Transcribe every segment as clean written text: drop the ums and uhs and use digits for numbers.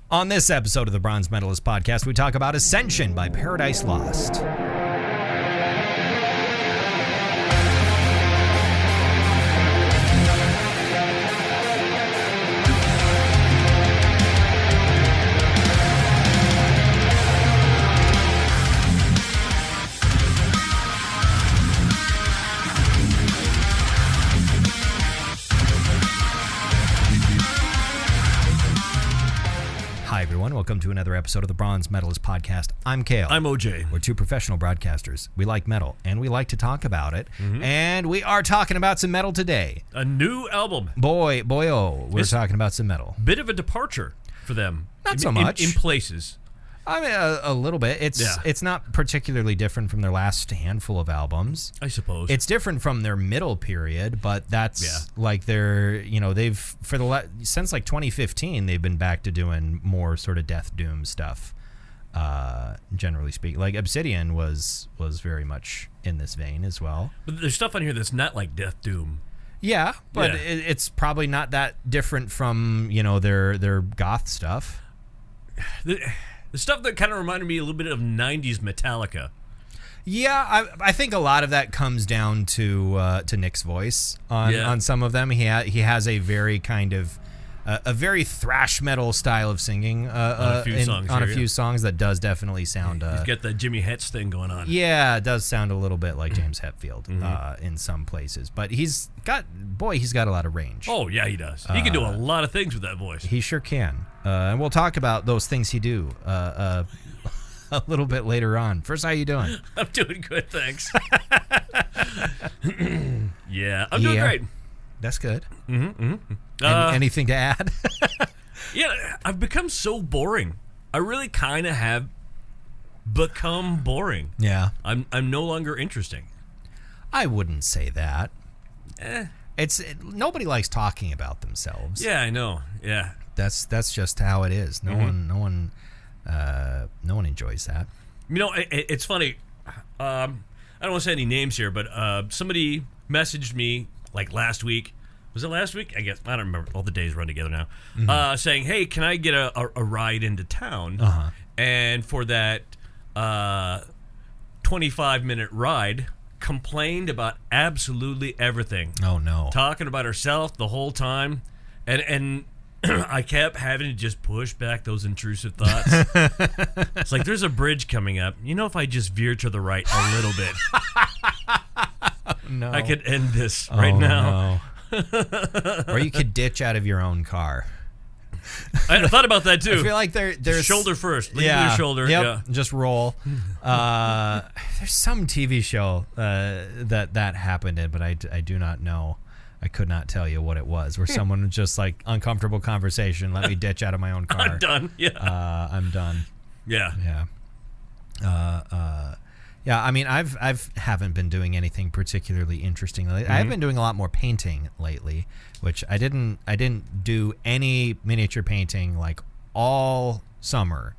On this episode of the Bronze Metalist podcast, we talk about Acension by Paradise Lost. Hi, everyone. Welcome to another episode of the Bronze Metalist podcast. I'm Kale. I'm OJ. We're two professional broadcasters. We like metal, and we like to talk about it. And we are talking about some metal today. A new album. We're talking about some metal. Bit of a departure for them. Not so much. In places. I mean, a little bit. It's not particularly different from their last handful of albums. I suppose. It's different from their middle period, but that's like they've since like 2015 they've been back to doing more sort of death doom stuff. Generally speaking, like Obsidian was very much in this vein as well. But there's stuff on here that's not like death doom. Yeah, but it's probably not that different from their goth stuff. The stuff that kind of reminded me a little bit of 90s Metallica. Yeah, I think a lot of that comes down to Nick's voice on some of them. He has a very kind of a very thrash metal style of singing on a few songs that does definitely sound. He's got the Jimmy Hetz thing going on. Yeah, it does sound a little bit like James Hetfield in some places, but he's got a lot of range. Oh yeah, he does. He can do a lot of things with that voice. He sure can, and we'll talk about those things he do a little bit later on. First, how you doing? I'm doing good, thanks. Yeah, I'm doing great. That's good. Anything to add? Yeah, I've become so boring. I really kind of have become boring. Yeah. I'm no longer interesting. I wouldn't say that. Nobody likes talking about themselves. Yeah, I know. Yeah. That's just how it is. No one enjoys that. You know, it's funny. I don't want to say any names here, but somebody messaged me like last week. Was it last week? I guess. I don't remember. All the days run together now. Saying, hey, can I get a ride into town? And for that 25-minute ride, complained about absolutely everything. Oh, no. Talking about herself the whole time. And I kept having to just push back those intrusive thoughts. It's like, there's a bridge coming up. You know, if I just veer to the right a little bit, no. I could end this right now. No. Or you could ditch out of your own car. I thought about that too. I feel like there's shoulder first. Lean to your shoulder. Yep, yeah. Just roll. There's some TV show that happened in, but I do not know. I could not tell you what it was. Where someone was just like, uncomfortable conversation. Let me ditch out of my own car. I'm done. Yeah. I'm done. Yeah. Yeah. Yeah, I mean, I've haven't been doing anything particularly interesting lately. I've been doing a lot more painting lately, which I didn't do any miniature painting like all summer.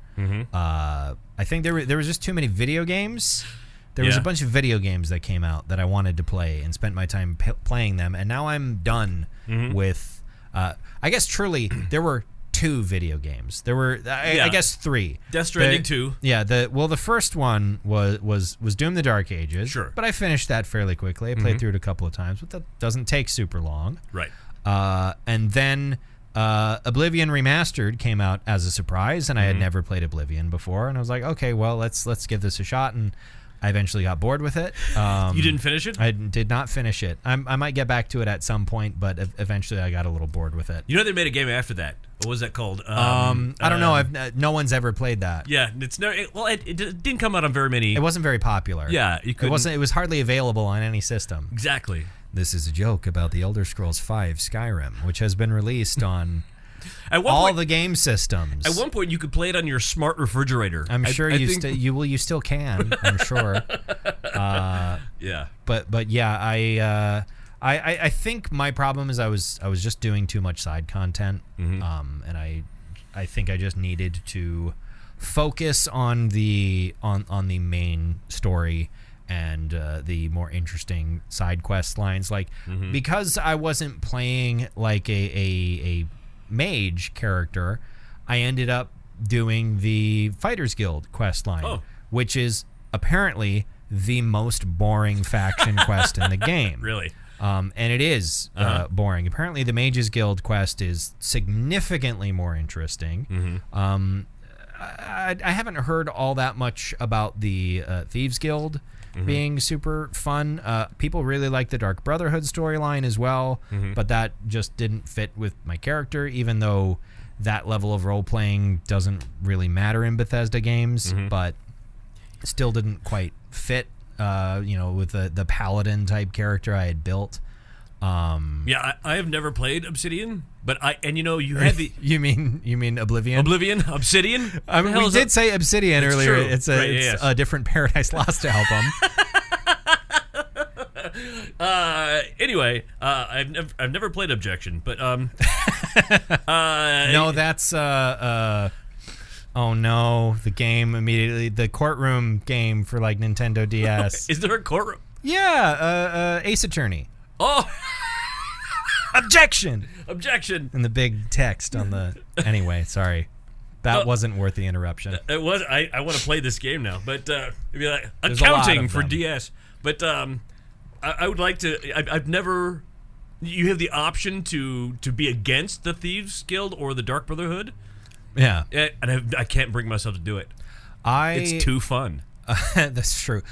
I think there was just too many video games. There was a bunch of video games that came out that I wanted to play and spent my time playing them, and now I'm done with. I guess truly there were 2 video games. There were, I guess, 3. Death Stranding 2. Yeah. The first one was Doom: The Dark Ages. Sure. But I finished that fairly quickly. I played through it a couple of times, but that doesn't take super long. Right. And then Oblivion Remastered came out as a surprise, and I had never played Oblivion before, and I was like, okay, well, let's give this a shot, and I eventually got bored with it. You didn't finish it? I did not finish it. I might get back to it at some point, but eventually I got a little bored with it. You know they made a game after that. What was that called? I don't know. No one's ever played that. Yeah, it's no. It didn't come out on very many. It wasn't very popular. Yeah, you couldn't. It was hardly available on any system. Exactly. This is a joke about the Elder Scrolls V Skyrim, which has been released on all the game systems. At one point, you could play it on your smart refrigerator. I'm sure you still can. I'm sure. Yeah. But yeah, I think my problem is I was just doing too much side content, and I think I just needed to focus on the main story and the more interesting side quest lines. Like, because I wasn't playing like a mage character, I ended up doing the Fighters Guild quest line, which is apparently the most boring faction quest in the game. Really? And it is boring. Apparently, the Mages Guild quest is significantly more interesting. I haven't heard all that much about the Thieves Guild being super fun. People really like the Dark Brotherhood storyline as well, but that just didn't fit with my character, even though that level of role-playing doesn't really matter in Bethesda games, but still didn't quite fit, with the paladin-type character I had built. I have never played Obsidian, but you had the you mean Oblivion? Obsidian. I mean, we did say Obsidian earlier. True. It's a different Paradise Lost album. Anyway, I've never played Objection, but no, that's oh no, the game immediately, the courtroom game for like Nintendo DS. Is there a courtroom? Yeah, Ace Attorney. Oh. Objection! And the big text on the... Anyway, sorry. That wasn't worth the interruption. It was. I want to play this game now, but it'd be like There's accounting for DS. But I would like to... I've never... You have the option to be against the Thieves Guild or the Dark Brotherhood. Yeah. And I can't bring myself to do it. It's too fun. That's true.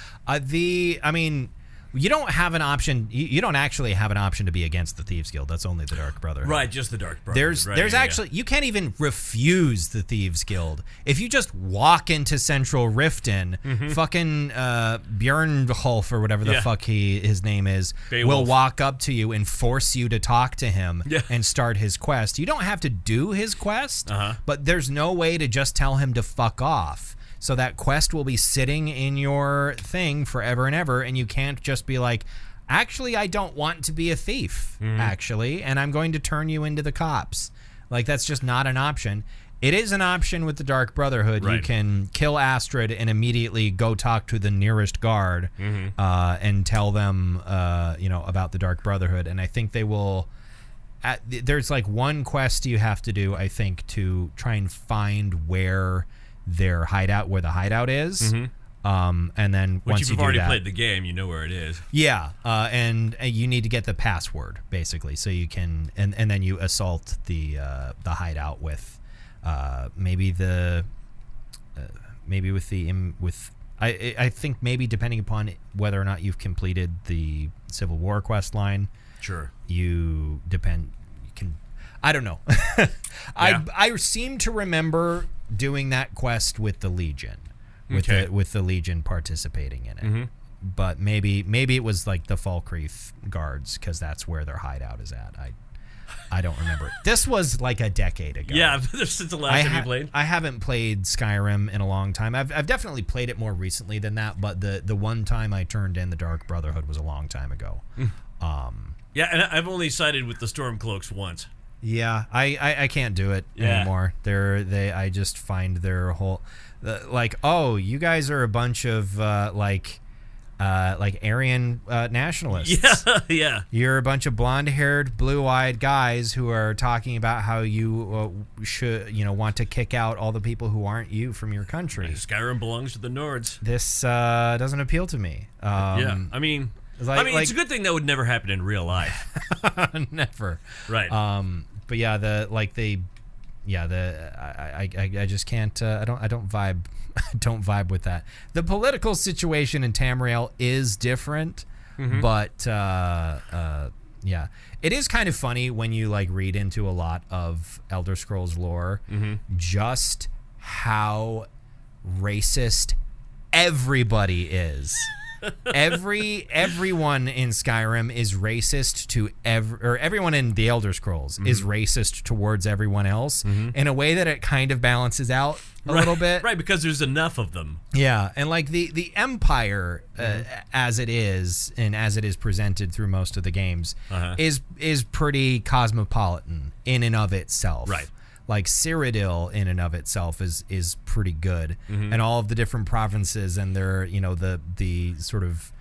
You don't have an option. You don't actually have an option to be against the Thieves Guild. That's only the Dark Brotherhood. Right, just the Dark Brotherhood. There's actually you can't even refuse the Thieves Guild. If you just walk into Central Riften, fucking Björnholf or whatever the fuck his name is, will walk up to you and force you to talk to him and start his quest. You don't have to do his quest, but there's no way to just tell him to fuck off. So that quest will be sitting in your thing forever and ever, and you can't just be like, actually, I don't want to be a thief, actually, and I'm going to turn you into the cops. Like, that's just not an option. It is an option with the Dark Brotherhood. Right. You can kill Astrid and immediately go talk to the nearest guard and tell them, about the Dark Brotherhood, and I think they will... there's, like, one quest you have to do, I think, to try and find where the hideout is, and then once you've you do already that, played the game, you know where it is. Yeah, and you need to get the password basically, so you can, and then you assault the hideout with maybe I think maybe depending upon whether or not you've completed the Civil War quest line. Sure. I don't know. I seem to remember doing that quest with the Legion, with the Legion participating in it. But maybe it was like the Falkreath guards, because that's where their hideout is at. I don't remember. This was like a decade ago. Yeah, since the last time you played. I haven't played Skyrim in a long time. I've definitely played it more recently than that, but the one time I turned in the Dark Brotherhood was a long time ago. Yeah, and I've only sided with the Stormcloaks once. Yeah, I can't do it anymore. I just find their whole you guys are a bunch of Aryan nationalists. Yeah. You're a bunch of blonde-haired, blue-eyed guys who are talking about how you should want to kick out all the people who aren't you from your country. Skyrim belongs to the Nords. This doesn't appeal to me. I mean, it's a good thing that would never happen in real life. Never. Right. But yeah, I just can't. I don't vibe. I don't vibe with that. The political situation in Tamriel is different, but yeah, it is kind of funny when you read into a lot of Elder Scrolls lore, just how racist everybody is. Everyone in Skyrim is racist to everyone in the Elder Scrolls is racist towards everyone else in a way that it kind of balances out a little bit. Right, because there's enough of them. Yeah, and the Empire as it is and as it is presented through most of the games is pretty cosmopolitan in and of itself. Right. Like Cyrodiil in and of itself is pretty good, and all of the different provinces and their the sort of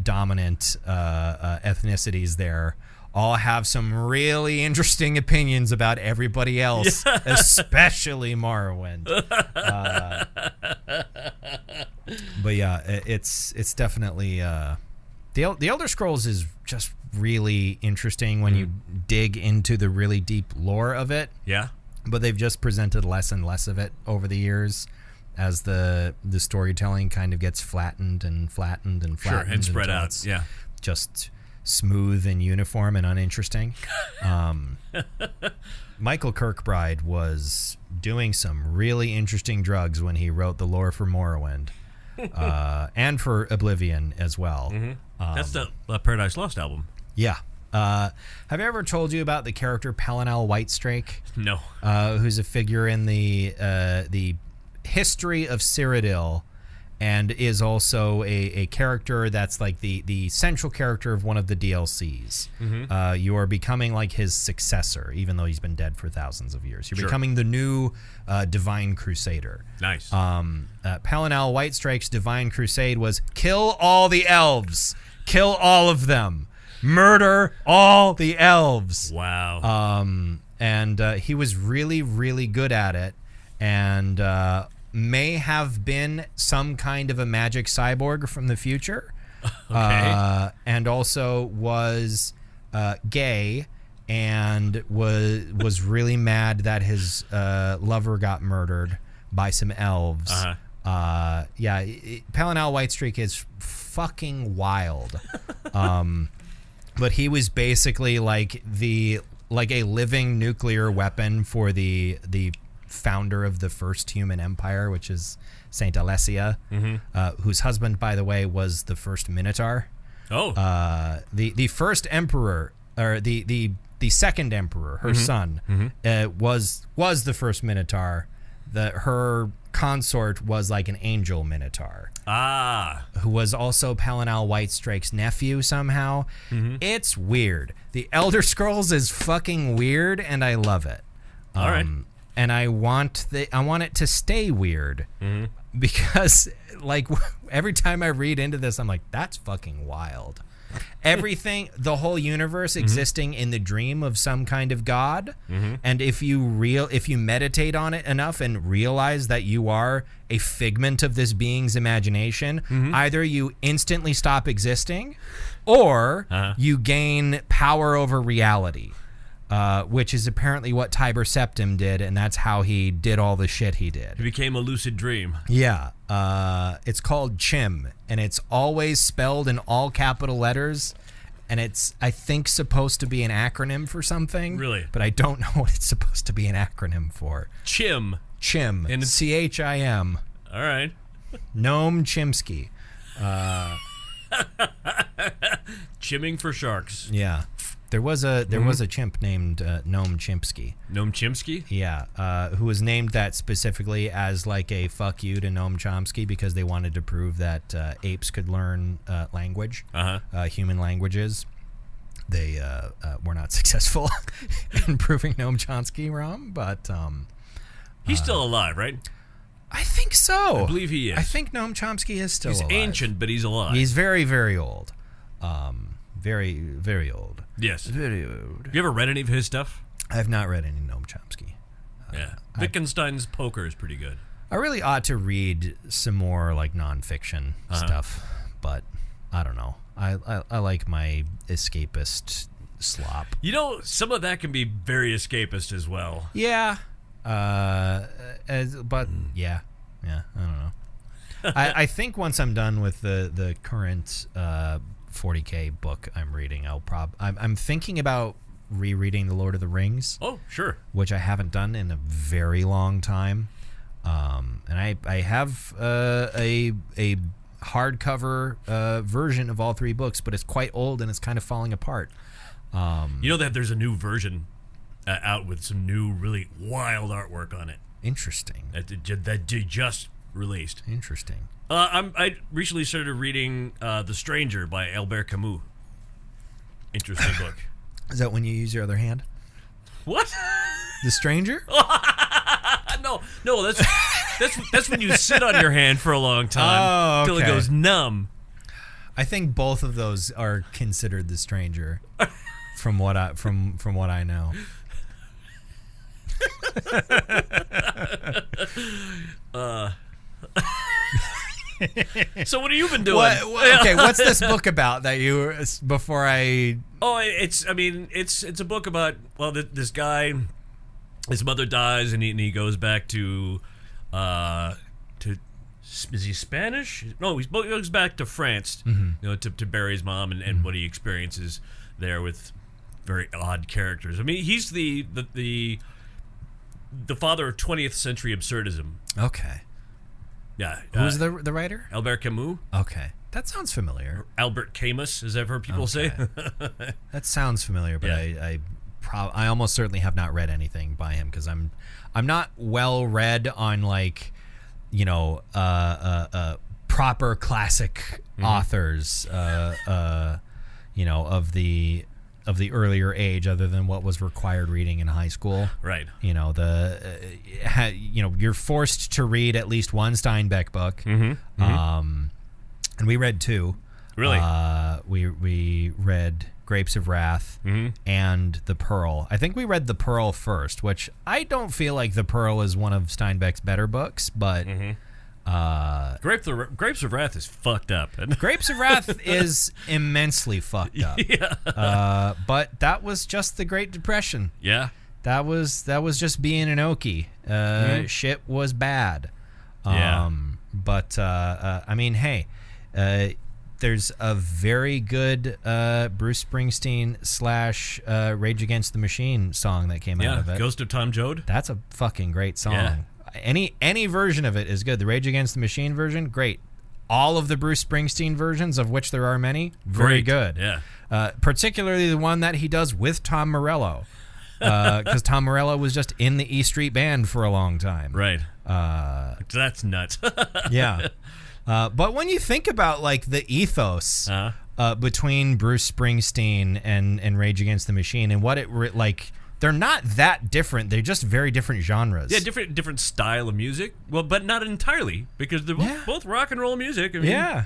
dominant ethnicities there all have some really interesting opinions about everybody else, especially Morrowind. But yeah, it's definitely the Elder Scrolls is just really interesting when you dig into the really deep lore of it. Yeah. But they've just presented less and less of it over the years as the storytelling kind of gets flattened and flattened and flattened. Sure, and spread out. Yeah. Just smooth and uniform and uninteresting. Michael Kirkbride was doing some really interesting drugs when he wrote the lore for Morrowind. And for Oblivion as well. That's the Paradise Lost album. Yeah. Have I ever told you about the character Palinel Whitestrake? No. Who's a figure in the history of Cyrodiil, and is also a character that's like the central character of one of the DLCs. You are becoming like his successor, even though he's been dead for thousands of years. You're becoming the new Divine Crusader. Nice. Palinel Whitestrake's Divine Crusade was kill all the elves. Kill all of them. Murder all the elves. Wow. And he was really, really good at it, and may have been some kind of a magic cyborg from the future. Okay. And also was gay and was really mad that his lover got murdered by some elves. Palinel Whitestrake is fucking wild. But he was basically like a living nuclear weapon for the founder of the first human empire, which is Saint Alessia, whose husband, by the way, was the first Minotaur. Oh. The first emperor, or the second emperor, her son, was the first Minotaur. Her consort was like an angel Minotaur. Who was also Palinel Whitestrake's nephew somehow. It's weird. The Elder Scrolls is fucking weird, and I love it. All right. And I want it to stay weird, because like every time I read into this, I'm like, that's fucking wild. Everything, the whole universe existing in the dream of some kind of god, and if you meditate on it enough and realize that you are a figment of this being's imagination, either you instantly stop existing, or you gain power over reality. Which is apparently what Tiber Septim did, and that's how he did all the shit he did. It became a lucid dream. Yeah. It's called Chim, and it's always spelled in all capital letters, and it's, I think, supposed to be an acronym for something. Really? But I don't know what it's supposed to be an acronym for. Chim. Chim. And CHIM. All right. Noam Chomsky. Chimming for sharks. Yeah. There was a chimp named Noam Chomsky. Noam Chomsky? Yeah, who was named that specifically as like a fuck you to Noam Chomsky, because they wanted to prove that apes could learn language, human languages. They were not successful in proving Noam Chomsky wrong, but he's still alive, right? I think so. I believe he is. I think Noam Chomsky is still alive. He's ancient, but he's alive. He's very, very old. Very, very old. Yes. Very old. You ever read any of his stuff? I have not read any Noam Chomsky. Yeah. Wittgenstein's Poker is pretty good. I really ought to read some more like nonfiction stuff, but I don't know. I like my escapist slop. You know, some of that can be very escapist as well. Yeah. I don't know. I think once I'm done with the current 40K book I'm reading, I'm thinking about rereading The Lord of the Rings. Oh, sure. Which I haven't done in a very long time. And I have a hardcover version of all three books, but it's quite old and it's kind of falling apart. You know that there's a new version out with some new, really wild artwork on it. Interesting. That just released. Interesting. I recently started reading The Stranger by Albert Camus. Interesting book. Is that when you use your other hand? What? The Stranger? No, that's when you sit on your hand for a long time until it goes numb. I think both of those are considered The Stranger. from what I know. So what have you been doing? Okay, what's this book about that you before I? Oh, it's a book about this guy, his mother dies and he goes back to is he Spanish? No, he goes back to France, to bury his mom and what he experiences there with very odd characters. I mean, he's the father of 20th century absurdism. Okay. Yeah. Who's the writer? Albert Camus. Okay. That sounds familiar. Albert Camus, as I've heard people say. That sounds familiar, but I almost certainly have not read anything by him because I'm not well read on proper classic authors of the earlier age, other than what was required reading in high school. Right. You're forced to read at least one Steinbeck book. And we read two. Really? We read Grapes of Wrath and The Pearl. I think we read The Pearl first, which I don't feel like The Pearl is one of Steinbeck's better books, but Grapes of Wrath is fucked up. Grapes of Wrath is immensely fucked up. Yeah. But that was just the Great Depression. Yeah. That was just being an Okie. Shit was bad. Yeah. But I mean, hey, there's a very good Bruce Springsteen / Rage Against the Machine song that came out of it. Ghost of Tom Joad. That's a fucking great song. Yeah. Any version of it is good. The Rage Against the Machine version, great. All of the Bruce Springsteen versions, of which there are many, very good. Yeah. Particularly the one that he does with Tom Morello, because Tom Morello was just in the E Street Band for a long time. Right. That's nuts. Yeah. But when you think about the ethos between Bruce Springsteen and Rage Against the Machine and what it they're not that different. They're just very different genres. Yeah, different style of music. Well, but not entirely, because they're both rock and roll music. I mean, yeah.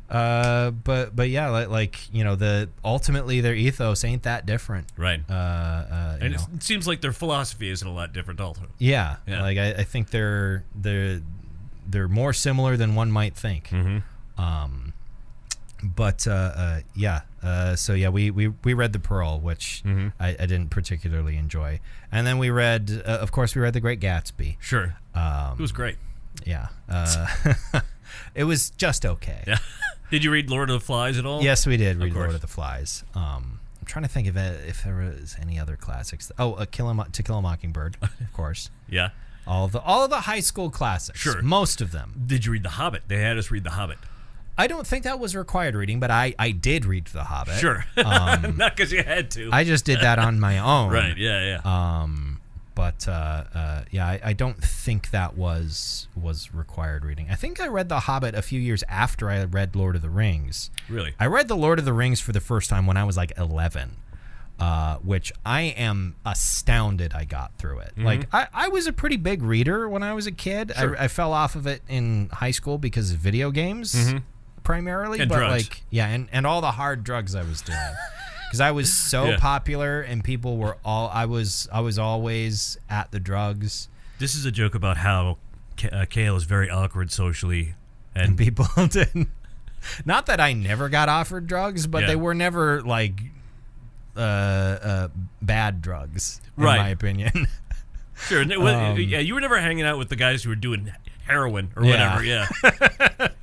But yeah, ultimately their ethos ain't that different. Right. And it seems like their philosophy isn't a lot different also. Yeah. I think they're more similar than one might think. So we read The Pearl, which I didn't particularly enjoy, and then we read, of course, The Great Gatsby. Sure. It was great. Yeah. It was just okay. Yeah. Did you read Lord of the Flies at all? Yes, we did read Lord of the Flies. I'm trying to think if there was any other classics. To Kill a Mockingbird, of course. Yeah. All of the high school classics. Sure. Most of them. Did you read The Hobbit? They had us read The Hobbit. I don't think that was required reading, but I did read The Hobbit. Sure. Not because you had to. I just did that on my own. Right, yeah. I don't think that was required reading. I think I read The Hobbit a few years after I read Lord of the Rings. Really? I read The Lord of the Rings for the first time when I was 11. Which I am astounded I got through it. I was a pretty big reader when I was a kid. Sure. I fell off of it in high school because of video games primarily. And but drugs. And all the hard drugs I was doing. Because I was so popular and people were I was always at the drugs. This is a joke about how Kale is very awkward socially. And people didn't. Not that I never got offered drugs, but they were never bad drugs, in my opinion. Sure. You were never hanging out with the guys who were doing heroin or whatever. Yeah.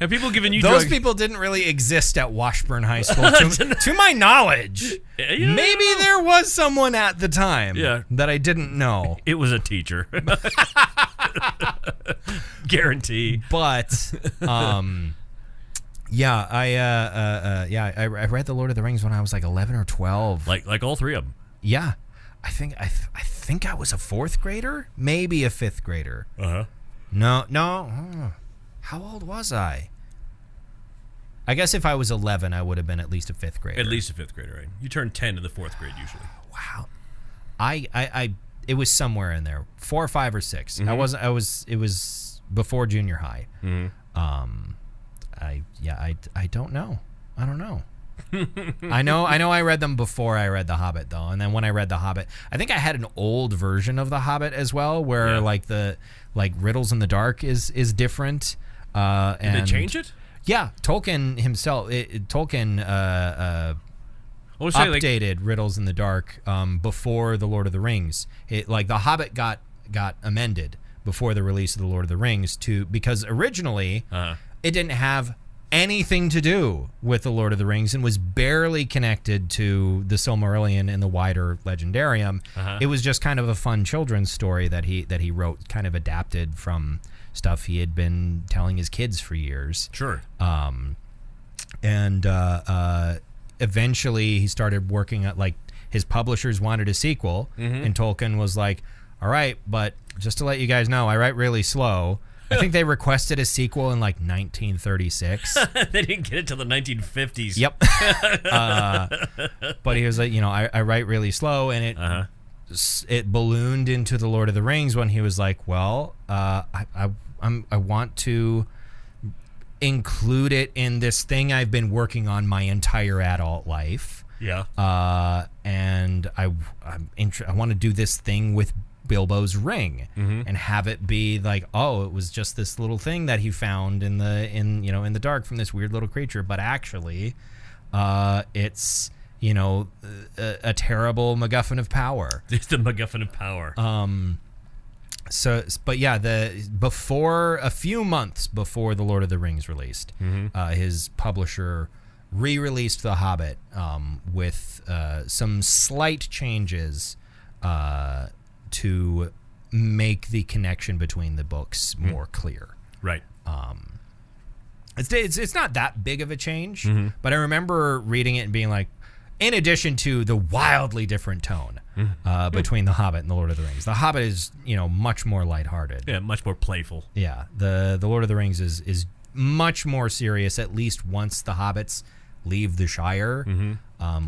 And people giving you those drugs. people didn't really exist at Washburn High School, to my knowledge. Maybe there was someone at the time that I didn't know. It was a teacher. Guarantee. But I read The Lord of the Rings when I was 11 or 12. Like all three of them. Yeah. I think I was a 4th grader, maybe a 5th grader. Uh-huh. No. How old was I? I guess if I was 11, I would have been at least a 5th grader. At least a 5th grader, right? You turn 10 in the 4th grade usually. Wow. It was somewhere in there, 4 or 5 or 6. It was before junior high. I don't know. I know I read them before I read The Hobbit, though. And then when I read The Hobbit, I think I had an old version of The Hobbit as well, where like the Riddles in the Dark is different. Did they change it? Yeah, Tolkien himself. Tolkien updated Riddles in the Dark before The Lord of the Rings. The Hobbit got amended before the release of The Lord of the Rings because originally it didn't have anything to do with The Lord of the Rings and was barely connected to the Silmarillion and the wider Legendarium. It was just kind of a fun children's story that he wrote, kind of adapted from stuff he had been telling his kids for years. Sure. Eventually he started working at, his publishers wanted a sequel, and Tolkien was like, all right, but just to let you guys know, I write really slow. I think they requested a sequel in 1936. They didn't get it till the 1950s. Yep. But he was like, I write really slow, and it ballooned into The Lord of the Rings when he was like, well, I want to include it in this thing I've been working on my entire adult life. Yeah. And I want to do this thing with Bilbo's ring and have it be like, oh, it was just this little thing that he found in the dark from this weird little creature, but actually it's a terrible MacGuffin of power. It's the MacGuffin of power. But yeah, a few months before The Lord of the Rings released, his publisher re-released The Hobbit with some slight changes to make the connection between the books more clear. Right. It's not that big of a change, but I remember reading it and being like, in addition to the wildly different tone between The Hobbit and The Lord of the Rings. The Hobbit is, much more lighthearted. Yeah, much more playful. Yeah. The Lord of the Rings is much more serious, at least once the hobbits leave the Shire,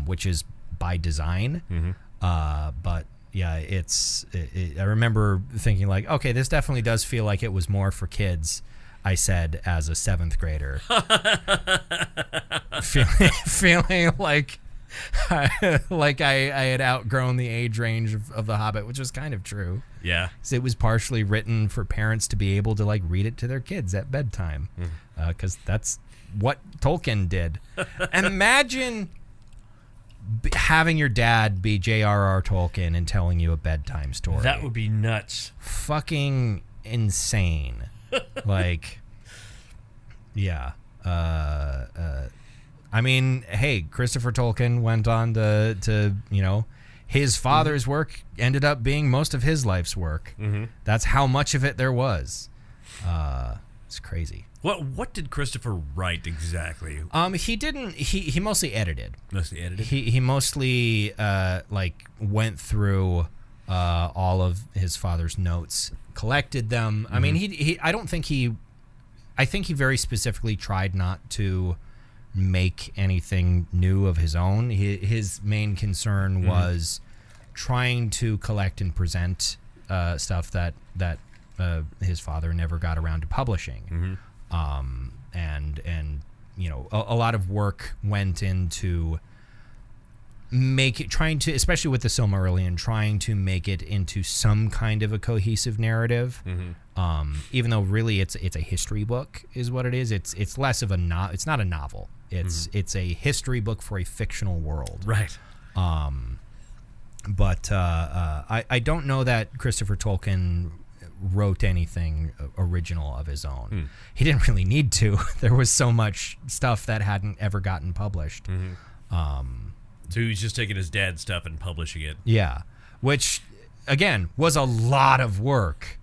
which is by design. But yeah, I remember thinking like, okay, this definitely does feel like it was more for kids, I said as a 7th grader. feeling like I had outgrown the age range of The Hobbit, which was kind of true. Yeah. It was partially written for parents to be able to read it to their kids at bedtime, because that's what Tolkien did. And imagine having your dad be J.R.R. Tolkien and telling you a bedtime story. That would be nuts. Fucking insane. Yeah. I mean, hey, Christopher Tolkien went on to his father's work ended up being most of his life's work. That's how much of it there was. It's crazy. What did Christopher write exactly? He didn't. He mostly edited. Mostly edited. He mostly went through all of his father's notes, collected them. I mean, I think he very specifically tried not to make anything new of his own. His main concern was trying to collect and present stuff that his father never got around to publishing. And a lot of work went into especially with the Silmarillion, trying to make it into some kind of a cohesive narrative. Even though really it's a history book is what it is. It's less of it's not a novel. It's a history book for a fictional world. Right. But I don't know that Christopher Tolkien wrote anything original of his own. He didn't really need to. There was so much stuff that hadn't ever gotten published. So he was just taking his dad's stuff and publishing it. Yeah, which again was a lot of work.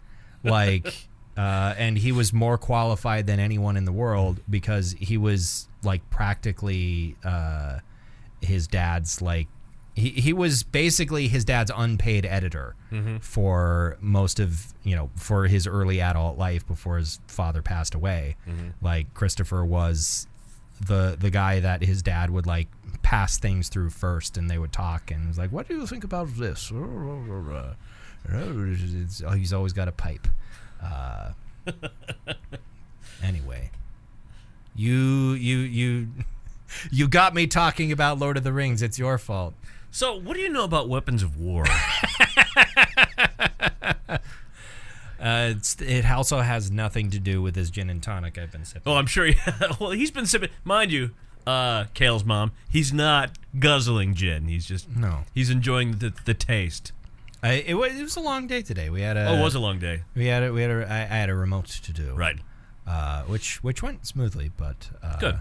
And he was more qualified than anyone in the world because he was practically his dad's he was basically his dad's unpaid editor for most of for his early adult life before his father passed away. Christopher was the guy that his dad would pass things through first, and they would talk, and it was like, what do you think about this? He's always got a pipe. Anyway, you You got me talking about Lord of the Rings. It's your fault. So, what do you know about weapons of war? It also has nothing to do with this gin and tonic I've been sipping. Oh, I'm sure. Well, he's been sipping. Mind you, Kale's mom, he's not guzzling gin. He's just He's enjoying the taste. It was a long day today. We had it was a long day. I had a remote to do. Right. Which went smoothly, but good.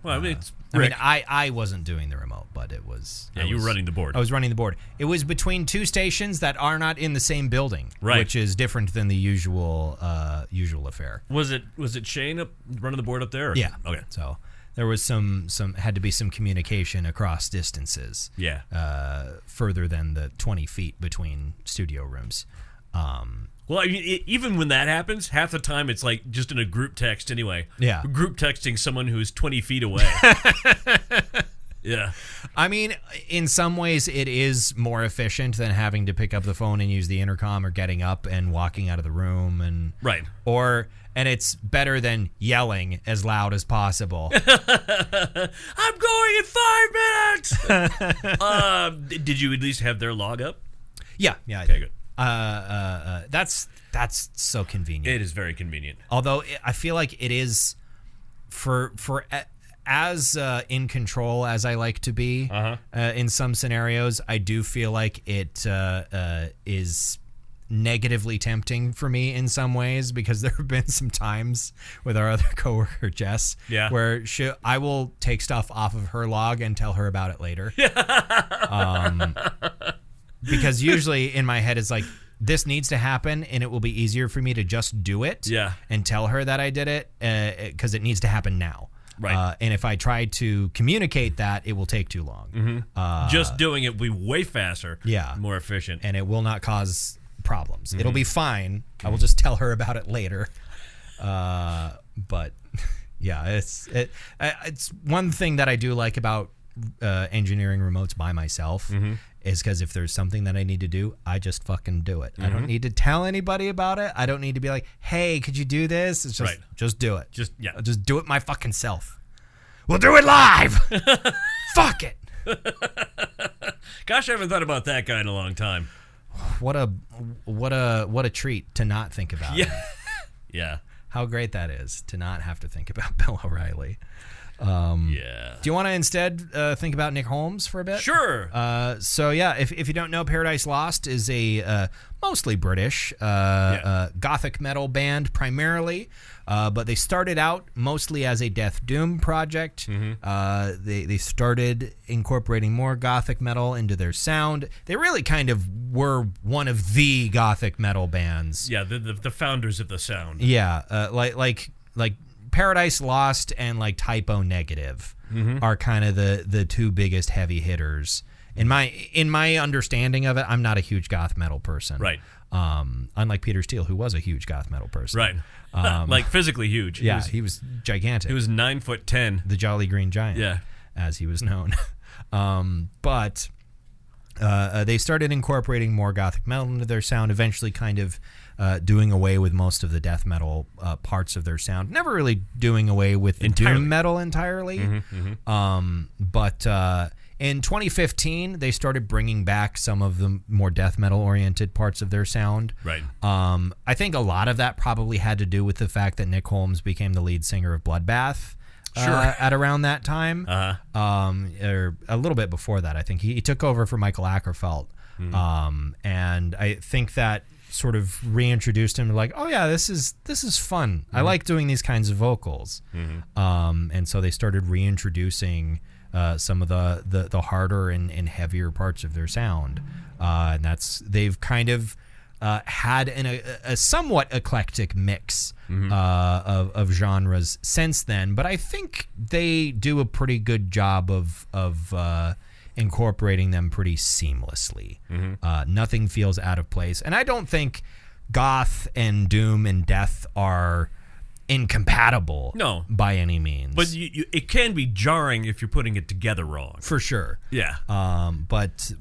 Well, I mean, I wasn't doing the remote, but it was. Yeah, you were running the board. I was running the board. It was between two stations that are not in the same building, right? Which is different than the usual affair. Was it Shane running the board up there? Or? Yeah. Okay. So there was some had to be some communication across distances. Yeah. Further than the 20 feet between studio rooms. Well, I mean, even when that happens, half the time it's like just in a group text anyway. Yeah. Group texting someone who's 20 feet away. Yeah. I mean, in some ways it is more efficient than having to pick up the phone and use the intercom or getting up and walking out of the room. Right. And it's better than yelling as loud as possible. I'm going in 5 minutes! Did you at least have their log up? Yeah. Okay, good. That's so convenient. It is very convenient. Although I feel like it is for as in control as I like to be in some scenarios, I do feel like it is negatively tempting for me in some ways, because there have been some times with our other coworker Jess where I will take stuff off of her log and tell her about it later. Because usually in my head it's like, this needs to happen and it will be easier for me to just do it and tell her that I did it because it needs to happen now. Right. And if I try to communicate that, it will take too long. Just doing it will be way faster, more efficient. And it will not cause problems. It'll be fine. I will just tell her about it later. But yeah, it's one thing that I do like about engineering remotes by myself is because if there's something that I need to do, I just fucking do it. I don't need to tell anybody about it. I don't need to be like, hey, could you do this? It's just just do it. Just do it my fucking self. We'll do it live. Fuck it. Gosh, I haven't thought about that guy in a long time. What a treat to not think about it. Yeah. How great that is to not have to think about Bill O'Reilly. Do you want to instead think about Nick Holmes for a bit? Sure. So yeah, if you don't know, Paradise Lost is a mostly British gothic metal band primarily, but they started out mostly as a death doom project. They started incorporating more gothic metal into their sound. They really kind of were one of the gothic metal bands. Yeah, the founders of the sound. Yeah, like Paradise Lost and like Typo Negative are kind of the two biggest heavy hitters in my understanding of it. I'm not a huge goth metal person, right? Unlike Peter Steele, who was a huge goth metal person, right? Like physically huge. Yeah, he was gigantic. He was 9'10", the Jolly Green Giant, as he was known. But they started incorporating more gothic metal into their sound. Eventually, kind of doing away with most of the death metal parts of their sound. Never really doing away with the doom metal entirely. But in 2015, they started bringing back some of the more death metal oriented parts of their sound. Right. I think a lot of that probably had to do with the fact that Nick Holmes became the lead singer of Bloodbath. At around that time, or a little bit before that, I think he took over for Michael Ackerfeld, and I think that sort of reintroduced him to like, oh yeah, this is fun. I like doing these kinds of vocals, and so they started reintroducing some of the harder and heavier parts of their sound, and they've kind of had a somewhat eclectic mix of genres since then, but I think they do a pretty good job of incorporating them pretty seamlessly. Nothing feels out of place, and I don't think goth and doom and death are incompatible. No, by any means. But it can be jarring if you're putting it together wrong. For sure. Yeah. But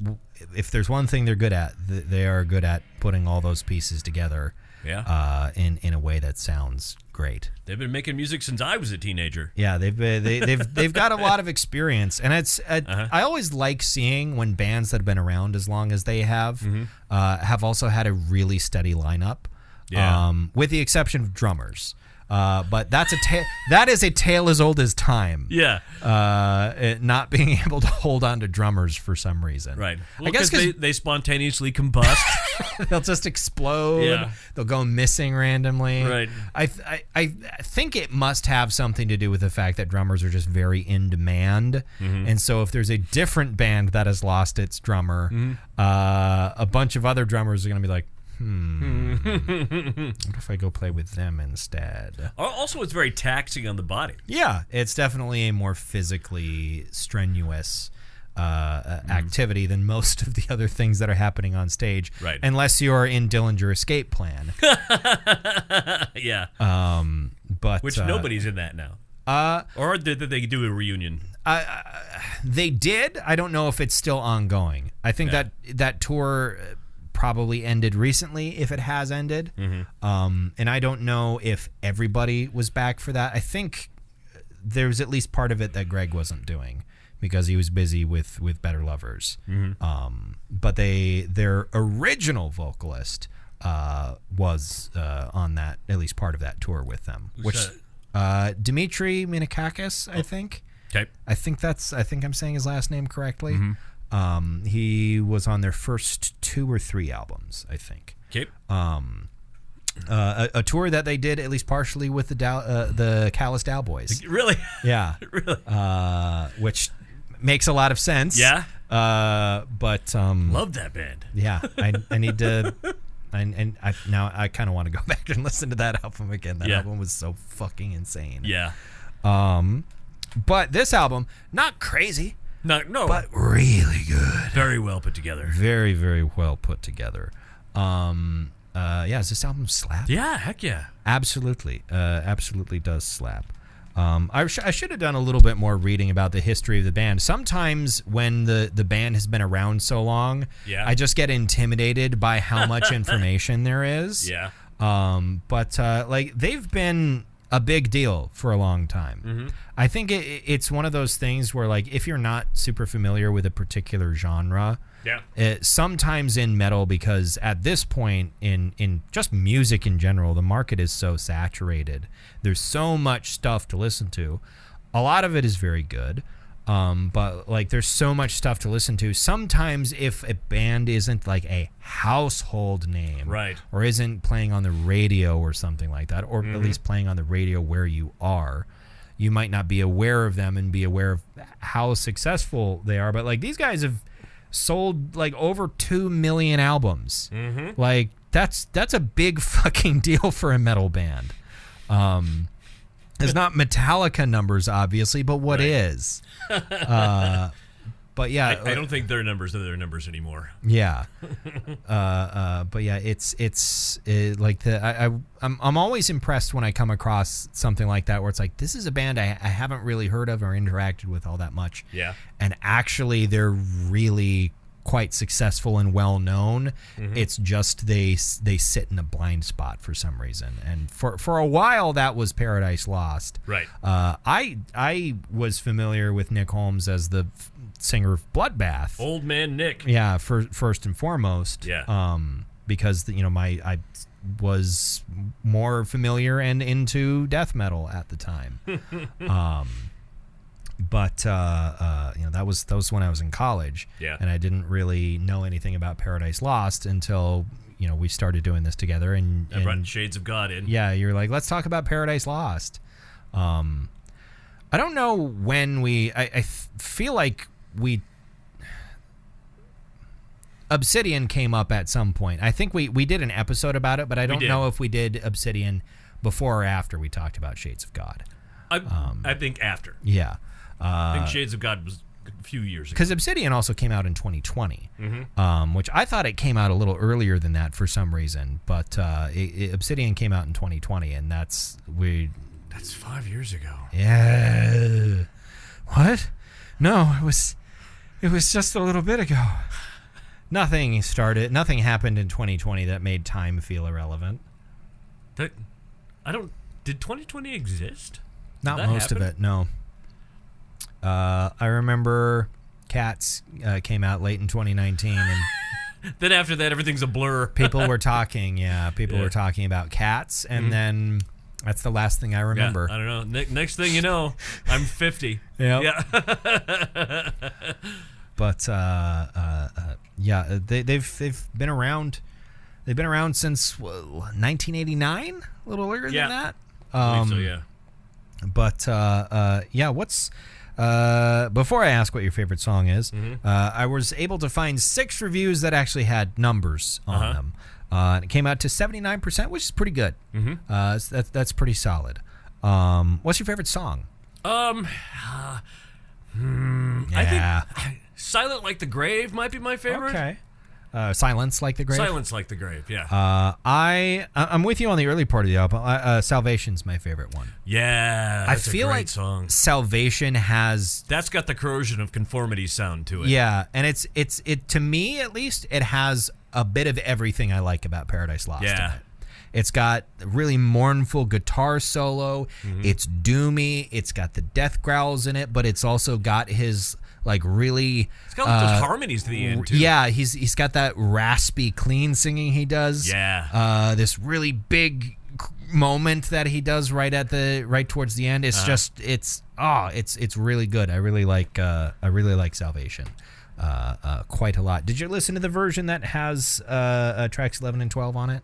if there's one thing they're good at, they are good at putting all those pieces together in a way that sounds great. They've been making music since I was a teenager. Yeah, they've got a lot of experience, and I always like seeing when bands that have been around as long as they have also had a really steady lineup. Yeah. With the exception of drummers. But that is a tale as old as time. Yeah. Not being able to hold on to drummers for some reason. Right. Well, I guess because they spontaneously combust. they'll just explode. Yeah. They'll go missing randomly. Right. I think it must have something to do with the fact that drummers are just very in demand. And so if there's a different band that has lost its drummer, a bunch of other drummers are going to be like, what if I go play with them instead? Also, it's very taxing on the body. Yeah, it's definitely a more physically strenuous activity than most of the other things that are happening on stage. Right. Unless you're in Dillinger Escape Plan. Yeah. But which nobody's in that now. Or did they do a reunion? They did. I don't know if it's still ongoing. I think that tour probably ended recently, if it has ended. And I don't know if everybody was back for that. I think there's at least part of it that Greg wasn't doing because he was busy with Better Lovers. But their original vocalist was on that, at least part of that tour with them. Dimitri Minakakis, I think. Okay. I think I'm saying his last name correctly. He was on their first 2 or 3 albums, I think. Okay. A tour that they did at least partially with the Callous Cowboys. Really? Yeah. Really? Which makes a lot of sense. Yeah. But love that band. Yeah. I need to. Now I kind of want to go back and listen to that album again. That album was so fucking insane. Yeah. But this album, not crazy. No. But really good. Very well put together. Very, very well put together. Does this album slap? Yeah, heck yeah. Absolutely. Absolutely does slap. I should have done a little bit more reading about the history of the band. Sometimes when the band has been around so long, I just get intimidated by how much information there is. Yeah. But they've been a big deal for a long time. I think it's one of those things where, like, if you're not super familiar with a particular genre, sometimes in metal, because at this point in just music in general, the market is so saturated. There's so much stuff to listen to. A lot of it is very good. But like, there's so much stuff to listen to. Sometimes if a band isn't like a household name, right, or isn't playing on the radio or something like that, or at least playing on the radio where you are, you might not be aware of them and be aware of how successful they are. But like, these guys have sold like over 2 million albums. Like, that's a big fucking deal for a metal band. It's not Metallica numbers, obviously, but what is? But yeah, I don't think their numbers are their numbers anymore. Yeah. But yeah, it's like I'm always impressed when I come across something like that where it's like, this is a band I haven't really heard of or interacted with all that much. Yeah. And actually, they're really quite successful and well known. It's just they sit in a blind spot for some reason, and for a while that was Paradise Lost. Right. I was familiar with Nick Holmes as the singer of Bloodbath. Old Man Nick. Yeah, first and foremost. Yeah. Because I was more familiar and into death metal at the time. But that was when I was in college, and I didn't really know anything about Paradise Lost until we started doing this together. And I brought Shades of God in. Yeah, you're like, let's talk about Paradise Lost. I don't know when I feel like Obsidian came up at some point. I think we did an episode about it, but I don't know if we did Obsidian before or after we talked about Shades of God. I think after. Yeah. I think Shades of God was a few years ago. Because Obsidian also came out in 2020, which I thought it came out a little earlier than that for some reason. But Obsidian came out in 2020, and that's 5 years ago. Yeah. What? No, it was just a little bit ago. Nothing happened in 2020 that made time feel irrelevant. Did 2020 exist? Not most of it, no. I remember Cats came out late in 2019, and then after that, everything's a blur. People were talking were talking about Cats, and then that's the last thing I remember. Yeah, I don't know. Next thing you know, I'm 50. Yep. Yeah. But they've been around. They've been around since 1989, a little earlier than that. I believe so, yeah. But what's before I ask what your favorite song is, I was able to find 6 reviews that actually had numbers on them. And it came out to 79%, which is pretty good. So that's pretty solid. What's your favorite song? I think Silent Like the Grave might be my favorite. Okay. Silence Like the Grave? Silence Like the Grave, yeah. I'm with you on the early part of the album. Salvation's my favorite one. Yeah, that's I feel a great like song. Salvation has... That's got the corrosion of conformity sound to it. Yeah, and it's to me, at least, it has a bit of everything I like about Paradise Lost in it. It's got a really mournful guitar solo. It's doomy. It's got the death growls in it, but it's also got his... like really, it's got like those harmonies to the end too. Yeah, he's got that raspy, clean singing he does. Yeah, this really big moment that he does right towards the end. It's just it's really good. I really like Salvation quite a lot. Did you listen to the version that has tracks 11 and 12 on it?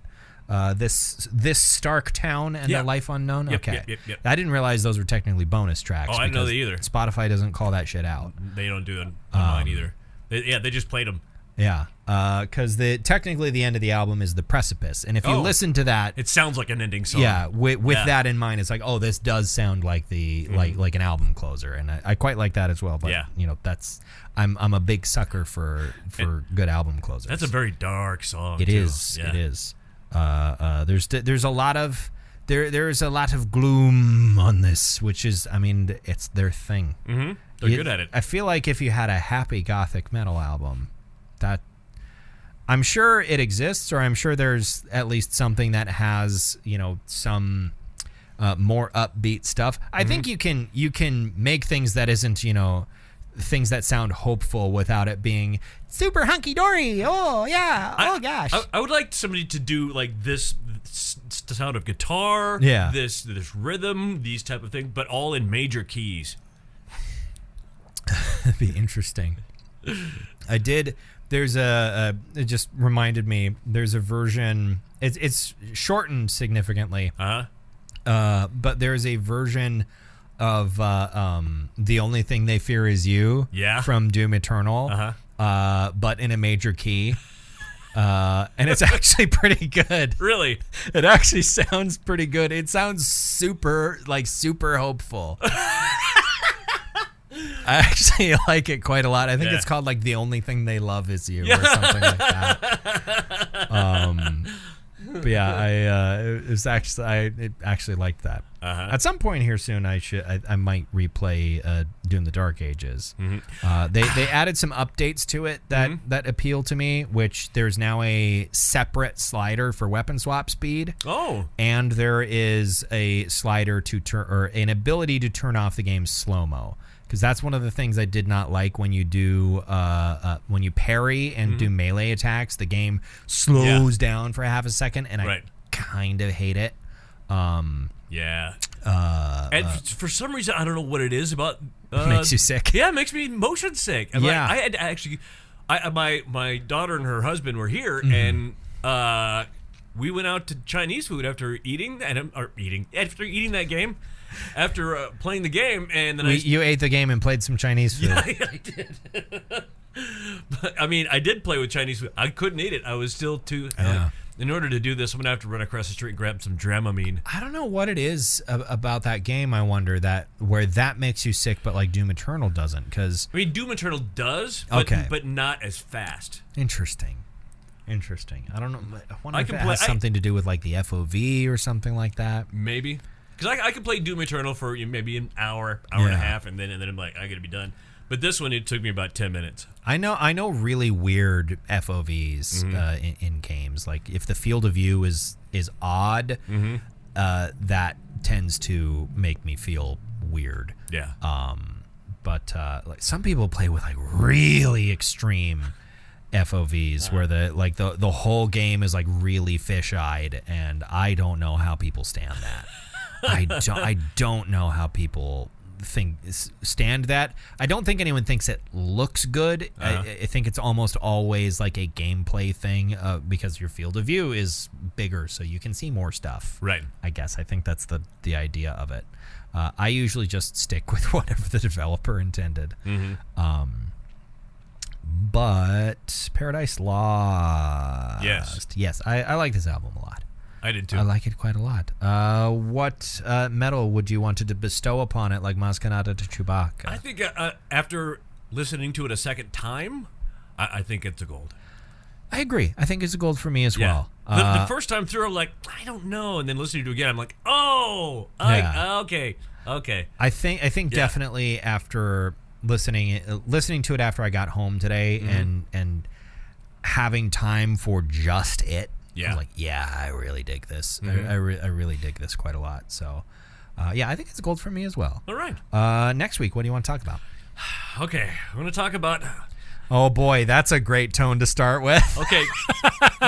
This Stark Town and the Life Unknown. Yep, okay, yep. I didn't realize those were technically bonus tracks. Oh, I didn't know that either. Spotify doesn't call that shit out. They don't do it on mine either. They just played them. Yeah, because technically the end of the album is The Precipice, and if you listen to that, it sounds like an ending song. Yeah, with that in mind, it's like, oh, this does sound like the like an album closer, and I quite like that as well. But that's I'm a big sucker for good album closers. That's a very dark song. It is. Yeah. It is. There's a lot of gloom on this, which is, I mean, it's their thing. They're good at it. I feel like if you had a happy gothic metal album, that I'm sure it exists, or I'm sure there's at least something that has some more upbeat stuff. I think you can make things that isn't things that sound hopeful without it being super hunky-dory. Oh, yeah. Oh, gosh. I would like somebody to do like this sound of guitar, this rhythm, these type of things, but all in major keys. That'd be interesting. There's it just reminded me, there's a version, it's shortened significantly. But there's a version of The Only Thing They Fear Is You from Doom Eternal, but in a major key. And it's actually pretty good. Really? It actually sounds pretty good. It sounds super hopeful. I actually like it quite a lot. I think it's called like The Only Thing They Love Is You or something like that. But yeah, I actually liked that. At some point here soon, I might replay Doom: The Dark Ages. They added some updates to it that appeal to me, which there's now a separate slider for weapon swap speed. Oh, and there is a slider to turn, or an ability to turn off the game's slow-mo. Because that's one of the things I did not like when you do when you parry and do melee attacks. The game slows down for half a second, and I kind of hate it. And for some reason, I don't know what it is about. Makes you sick. Yeah, it makes me motion sick. And I had to actually. My daughter and her husband were here, and we went out to Chinese food after eating that game. After playing the game, and then you ate the game and played some Chinese food. Yeah, I did. But I mean, I did play with Chinese food. I couldn't eat it. I was still too. In order to do this, I'm gonna have to run across the street and grab some Dramamine. I don't know what it is about that game. I wonder where that makes you sick, but like Doom Eternal doesn't. Because I mean, Doom Eternal does, but not as fast. Interesting. I don't know. I wonder if it has something to do with like the FOV or something like that. Maybe. Because I could play Doom Eternal for maybe an hour and a half, and then I'm like, I gotta be done. But this one, it took me about 10 minutes. I know really weird FOVs in games. Like if the field of view is odd, that tends to make me feel weird. Yeah. But like some people play with like really extreme FOVs where the whole game is like really fish-eyed, and I don't know how people stand that. I don't know how people stand that. I don't think anyone thinks it looks good. I think it's almost always like a gameplay thing because your field of view is bigger, so you can see more stuff. Right. I guess I think that's the idea of it. I usually just stick with whatever the developer intended. But Paradise Lost. Yes, I like this album a lot. I did too. I like it quite a lot. What medal would you want to bestow upon it, like Maskanata to Chewbacca? I think after listening to it a second time, I think it's a gold. I agree. I think it's a gold for me as well. The first time through, I'm like, I don't know. And then listening to it again, I'm like, okay. I think definitely after listening to it after I got home today and having time for just it, I was like, I really dig this. I really dig this quite a lot. So, I think it's a gold for me as well. All right. Next week, what do you want to talk about? Okay, I'm going to talk about... Oh boy, that's a great tone to start with. Okay,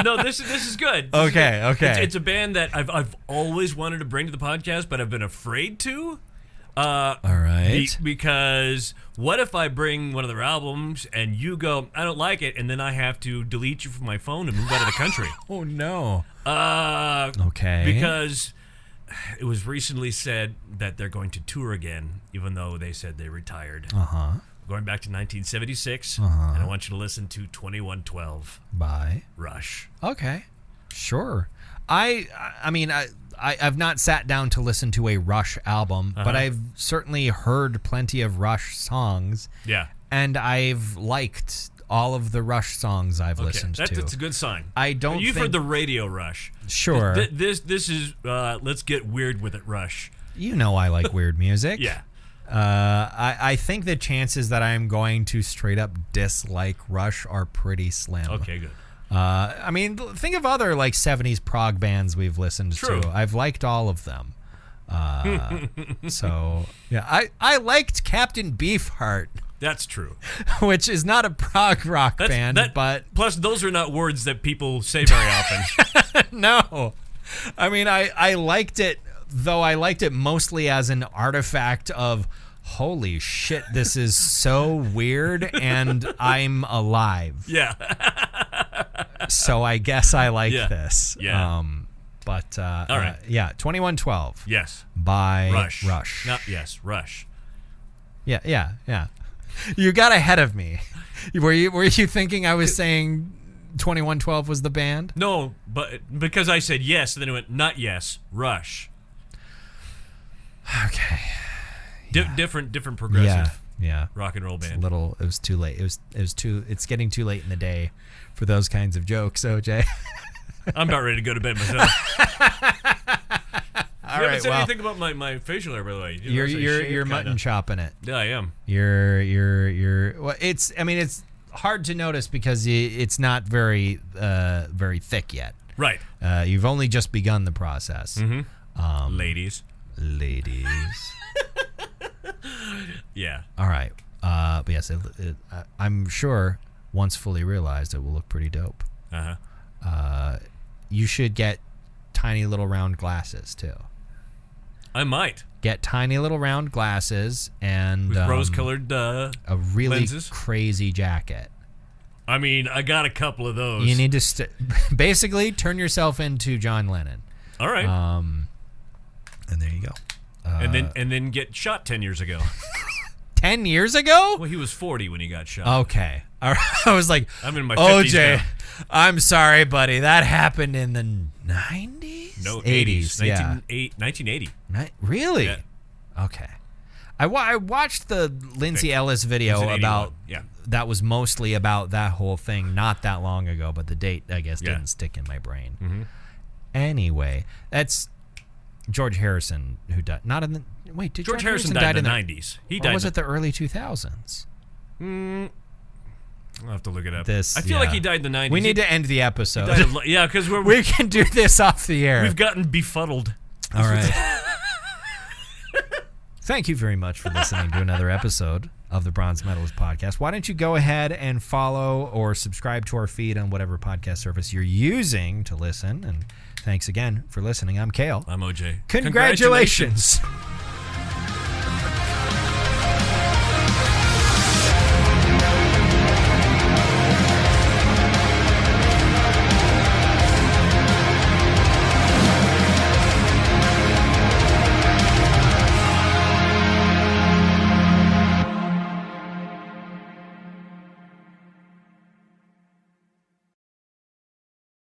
no, this is good. Okay. It's a band that I've always wanted to bring to the podcast, but I've been afraid to. All right. Because what if I bring one of their albums and you go, I don't like it, and then I have to delete you from my phone and move out of the country? Oh no. Okay. Because it was recently said that they're going to tour again, even though they said they retired. Going back to 1976, and I want you to listen to 2112 by Rush. Okay, sure. I mean, I've not sat down to listen to a Rush album, but I've certainly heard plenty of Rush songs. Yeah. And I've liked all of the Rush songs I've listened to. That's a good sign. You've heard the radio Rush. Sure. This is let's get weird with it, Rush. You know I like weird music. Yeah. I think the chances that I'm going to straight up dislike Rush are pretty slim. Okay, good. I mean, think of other like 70s prog bands we've listened to. I've liked all of them. So yeah, I liked Captain Beefheart. That's true. Which is not a prog rock band, but plus those are not words that people say very often. No, I mean I liked it. Though I liked it mostly as an artifact of, holy shit, this is so weird and I'm alive. Yeah. So I guess I like this. Yeah. All right. 2112. Yes. By Rush. Rush. Yeah. You got ahead of me. Were you thinking I was saying 2112 was the band? No, but because I said yes, and then it went not yes, Rush. Okay. Different progressive. Yeah. Rock and roll band. It was too late. It's getting too late in the day for those kinds of jokes, OJ. I'm about ready to go to bed myself. All you right, haven't said anything about my facial hair, by the way. You're mutton chopping it. Yeah, I am. Well, it's hard to notice because it's not very thick yet. Right. You've only just begun the process. Ladies. Yeah. All right. But yes, I'm sure once fully realized it will look pretty dope. You should get tiny little round glasses too. I might get tiny little round glasses and with rose-colored a really lenses. Crazy jacket. I mean, I got a couple of those. You need to basically turn yourself into John Lennon. All right. And there you go. And then get shot 10 years ago. 10 years ago? Well, he was 40 when he got shot. Okay. All right. I was like, I'm in my 50s OJ, now. I'm sorry, buddy. That happened in the 90s? No, 80s. 1980. Really? Yeah. Okay. I watched the Lindsay Ellis video about that was mostly about that whole thing not that long ago, but the date, I guess, didn't stick in my brain. Anyway, that's George Harrison who died. Not in the... Wait, did George Harrison died in the 90s. He died. Or was it the early 2000s? I'll have to look it up. I feel like he died in the 90s. We need to end the episode. Yeah, because we can do this off the air. We've gotten befuddled. All right. Thank you very much for listening to another episode of the Bronze Medalist Podcast. Why don't you go ahead and follow or subscribe to our feed on whatever podcast service you're using to listen. And thanks again for listening. I'm Kale. I'm OJ. Congratulations.